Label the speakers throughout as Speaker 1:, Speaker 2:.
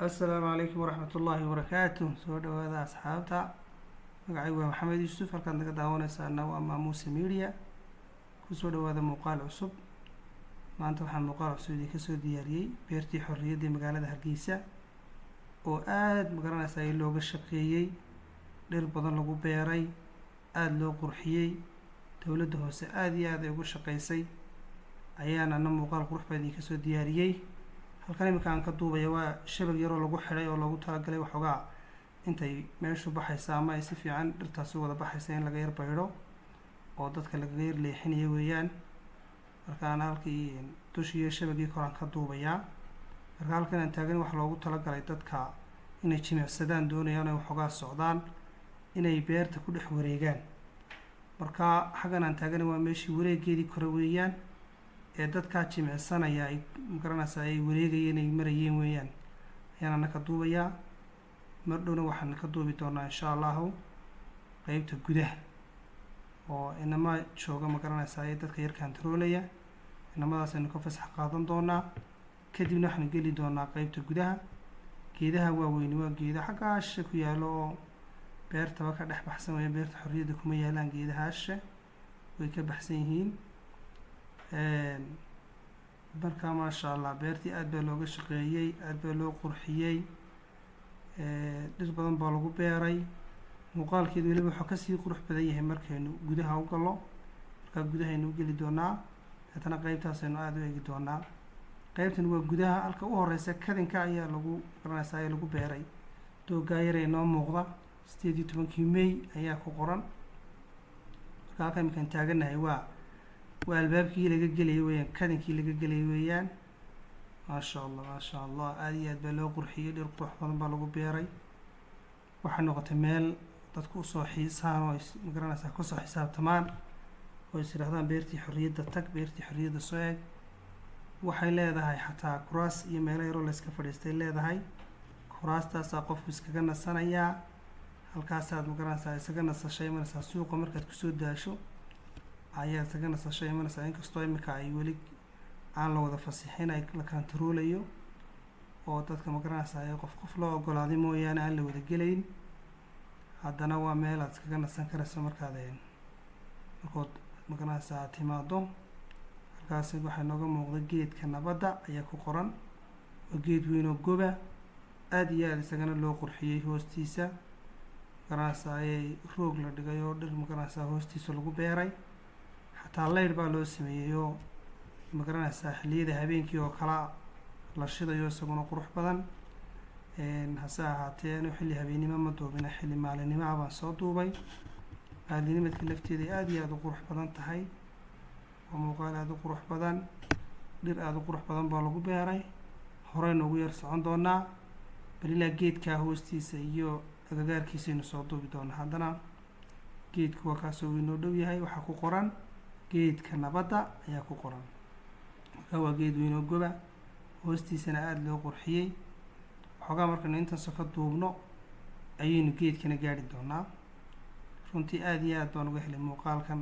Speaker 1: السلام عليكم ورحمة الله وبركاته. سو dhawaada asxaabta, magacaygu waa maxamed yuusuf. halkaad naga daawanaysaana waa maamuusa media. kusoo dhawaada muuqaal cusub. maanta waxaan muuqaal cusub idinka soo diyaariyey beertii xorriyadda ee magaalada Hargeysa oo aad magaranaysa ay looga shaqeeyey, dhir badan lagu beeray, aad loo qurxiyey, dowladda hoose aad iyo aad ay ugu shaqeysay. ayaana muuqaal qurux badan idinka soo diyaariyey. halkan imika aan ka duubaya waa shabag yaroo lagu xidhay oo loogu talagalay waxoogaa intay meeshu baxaysa ama ay si fiican dhirtaasi wada baxaysa in laga yar baydho oo dadka lagaga yar leexinayo weeyaan. markaan halkii dushiiyo shabagii koraan ka duubayaa. marka halkan aan taagan waxa loogu talagalay dadka inay jimicsadaan doonayaan, inay waxoogaa socdaan, inay beerta ku dhex wareegaan. marka xaggan aan taagan waa meeshii wareegeedii kore weeyaan ee dadkaa jimicsanaya ay magaranaysa ay wareegayeen ay marayeen weeyaan. ayaana ka duubayaa. mar dhowna waxaan ka duubi doonaa insha allahu qeybta gudaha oo inama jooga magaranaysa ay dadka yar kantaroolaya. inamadaas aynu ka fasax qaadan doonaa, kadibna waxaan geli doonaa qeybta gudaha. geedaha waaweyni waa geeda xagga ashe ku yaalo oo beertaba ka dhex baxsan weeyaan. beerta xorriyadda kuma yaalaan geedaha ashe, way ka baxsan yihiin. marka maasha allah beertii aad baa looga shaqeeyey, aad baa loo qurxiyey, dhir badan baa lagu beeray. muuqaalkeedu weliba wuxuu kasii qurux badan yahay markaynu gudaha u gallo. markaa gudahaynu u geli doonaa, deetana qeybtaasaynu aada u eegi doonaa. qeybtan waa gudaha, halka u horeysa kadinka ayaa lagu garanaysa ee lagu beeray. doogaa yar ee noo muuqda 18 May ayaa ku qoran. marka halkan iminkaan taaganahay waa albaabkii laga gelayay weeyaan, kadinkii laga gelayay weeyaan. maasha allah maasha allah, aad iyo aad baa loo qurxiyey, dhir qurux badan baa lagu beeray. waxay noqotay meel dadku usoo xiisaan oo magaranaysaa kusoo xisaabtamaan oo is yidhahdaan beertii xorriyadda tag, beertii xorriyadda soo eeg. waxay leedahay xataa kuraas iyo meelo yaroo layska fadhiistay leedahay. kuraastaasaa qofku iskaga nasanayaa, halkaasaad magaranaysaa isaga nasashay imanaysaa. suuqa markaad kusoo daasho ayaad isaga nasasho imanaysaa. inkastoo imika ay weli aan la wada fasixin, ay la kantaroolayo oo dadka magaranaysaa ee qof loo ogolaaday mooyaane aan la wada gelayn. haddana waa meel aad iskaga nasan karayso markood magaranaysaa timaado. halkaasi waxaa nooga muuqda geedka nabadda ayaa ku qoran. waa geed weyn oo goba, aad iyo aad isagana loo qurxiyey. hoostiisa magaranaysaa ayay roog la dhigay oo dhir magaranaysaa hoostiisa lagu beeray. xataa leyr baa loo sameeyey oo magaranaysaa xilliyada habeenkii oo kala la shidayo isaguna qurux badan. hase ahaatee anu xilli habeennimo ma duubina, xilli maalinimo ah baan soo duubay. maalinimadka lafteeda aad iyo aad u qurux badan tahay. waa muuqaal aad u qurux badan, dhir aad u qurux badan baa lagu beeray. horeyna ugu yar socon doonaa, bal ilaa geedkaa hoostiisa iyo agagaarkiisaynu soo duubi doonaa. haddana geedku waa kaasoo inoo dhow yahay. waxaa ku qoran geedka nabadda ayaa ku qoran. markaa waa geed weyn oo goba, hoostiisana aada loo qurxiyey. waxoogaa markaynu intaasoo ka duubno ayaynu geedkana gaari doonaa. runtii aad iyo aad baan uga helay muuqaalkan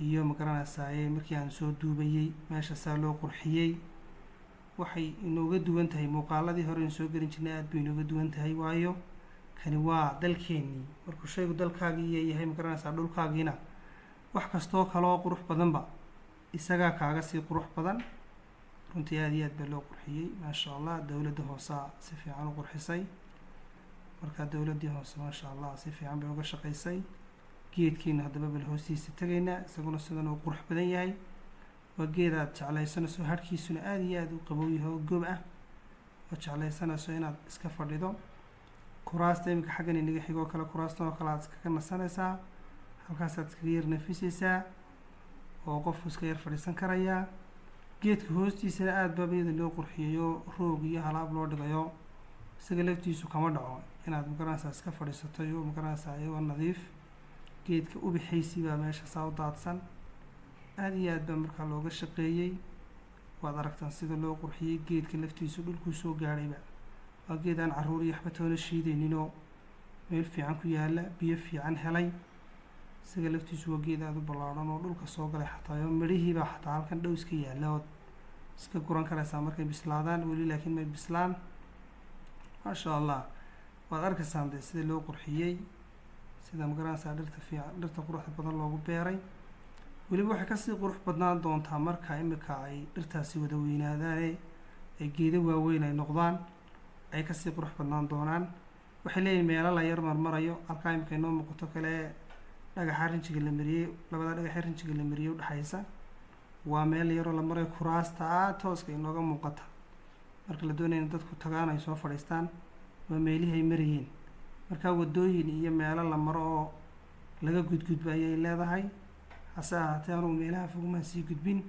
Speaker 1: iyo magaranaysaa markii aan soo duubayey meesha saa loo qurxiyey. waxay inooga duwan tahay muuqaaladii hore aynu soo gelin jirnay, aad bay inooga duwan tahay. waayo kani waa dalkeennii. markuu shaygu dalkaagii yahay magaranaysaa dhulkaagiina wax kastoo kaloo qurux badanba isagaa kaaga sii qurux badan. runtii aad iyo aad baa loo qurxiyey maasha allah. dowladda hoosaa si fiican u qurxisay. markaa dowladdii hoose maasha allah si fiican bay uga shaqaysay. geedkiina haddaba bal hoostiisa tegaynaa, isaguna sidan uu qurux badan yahay. waa geed aad jeclaysanayso, harhkiisuna aad iyo aad u qabow yahay oo gob ah. oo jeclaysanayso inaad iska fadhido. kuraasta iminka xaggan inaga xigoo kale, kuraastan oo kale aad iskaga nasanaysaa. halkaasaad iskaga yar nafisaysaa oo qofku iska yar fadhiisan karayaa. geedka hoostiisana aad baa iyada loo qurxiyey oo roog iyo halaab loo dhigayo. isaga laftiisu kama dhaco inaad magaranaysaa iska fadhiisato iyo magaranaysaa iyagoo nadiif. geedka ubaxaysi baa meesha saa u daadsan. aad iyo aad baa markaa looga shaqeeyey. waad aragtaan sida loo qurxiyey. geedka laftiisu dhulkuu soo gaadhayba. waa geed aan carruur iyo waxba toona shiidayninoo meel fiican ku yaalla, biyo fiican helay. isaga laftiisu waa geed aada u ballaadhan oo dhulka soo galay. xataa midhihiibaa xataa halkan dhow iska yaalla ood iska guran karaysaa markay bislaadaan. weli laakiin may bislaan. maasha allah waad arkaysaan dee sidii loo qurxiyey sida magaranaysaa dhirta fiican dhirta quruxda badan loogu beeray weliba waxay kasii qurux badnaan doontaa marka imika ay dhirtaasi wada weynaadaane ay geedo waaweyn ay noqdaan ay kasii qurux badnaan doonaan waxay leeyihin meelo la yar marmarayo halkaa imika inoo muuqato kale dhagaxa rinjiga la mariyey labada dhagaxa rinjiga la mariyey udhexaysa waa meel yaroo la marayo kuraasta tooska inooga muuqata marka la doonaya in dadku tagaan ay soo fadhiistaan waa meelihii ay marayeen markaa wadooyin iyo meelo la maro oo laga gudgudba ayay leedahay hase ahaatee anugu meelaha fogumaan sii gudbin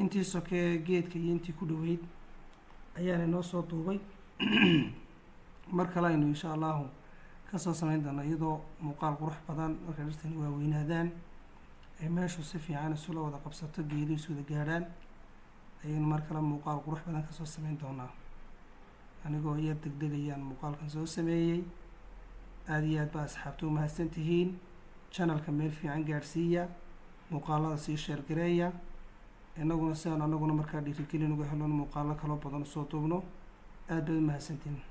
Speaker 1: intii sokee geedka iyo intii ku dhaweyd ayaana inoo soo duubay mar kale aynu insha allahu kasoo samayn doona iyadoo muuqaal qurux badan marka dhirtani waaweynaadaan ay meeshu si fiican isula wada qabsato geedu is wada gaadhaan ayaynu mar kale muuqaal qurux badan kasoo samayn doonaa anigoo yar degdegayaan muuqaalkan soo sameeyey aada iyo aad baa asxaabta u mahadsan tihiin channelka meel fiican gaadhsiiya muuqaalada sii sheergareeya inaguna si aan anaguna markaa dhiirigelin uga helon muuqaalo kaloo badan usoo duubno aad baad u mahadsantihiin